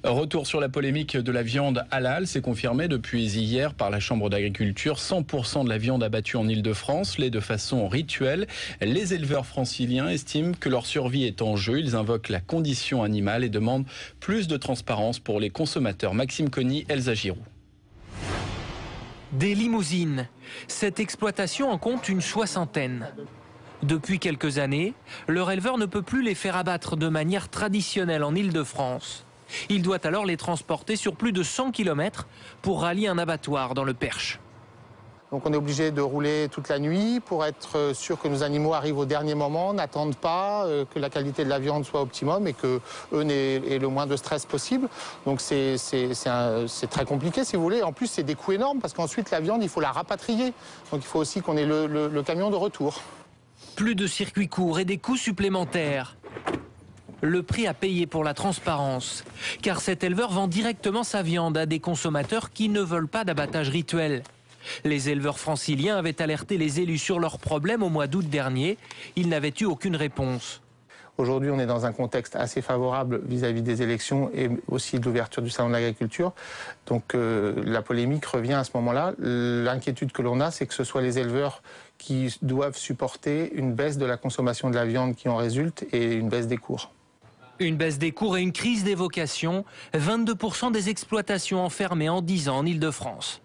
Retour sur la polémique de la viande halal, c'est confirmé depuis hier par la Chambre d'agriculture. 100% de la viande abattue en Île-de-France l'est de façon rituelle. Les éleveurs franciliens estiment que leur survie est en jeu. Ils invoquent la condition animale et demandent plus de transparence pour les consommateurs. Maxime Conny, Elsa Giroud. Des limousines. Cette exploitation en compte une soixantaine. Depuis quelques années, leur éleveur ne peut plus les faire abattre de manière traditionnelle en Île-de-France. Il doit alors les transporter sur plus de 100 km pour rallier un abattoir dans le Perche. Donc on est obligé de rouler toute la nuit pour être sûr que nos animaux arrivent au dernier moment, n'attendent pas, que la qualité de la viande soit optimum et qu'eux aient le moins de stress possible. Donc c'est très compliqué si vous voulez. En plus c'est des coûts énormes parce qu'ensuite la viande il faut la rapatrier. Donc il faut aussi qu'on ait le camion de retour. Plus de circuits courts et des coûts supplémentaires. Le prix à payer pour la transparence, car cet éleveur vend directement sa viande à des consommateurs qui ne veulent pas d'abattage rituel. Les éleveurs franciliens avaient alerté les élus sur leurs problèmes au mois d'août dernier. Ils n'avaient eu aucune réponse. Aujourd'hui, on est dans un contexte assez favorable vis-à-vis des élections et aussi de l'ouverture du salon de l'agriculture. Donc la polémique revient à ce moment-là. L'inquiétude que l'on a, c'est que ce soit les éleveurs qui doivent supporter une baisse de la consommation de la viande qui en résulte et une baisse des cours. Une baisse des cours et une crise des vocations. 22% des exploitations enfermées en 10 ans en Île-de-France.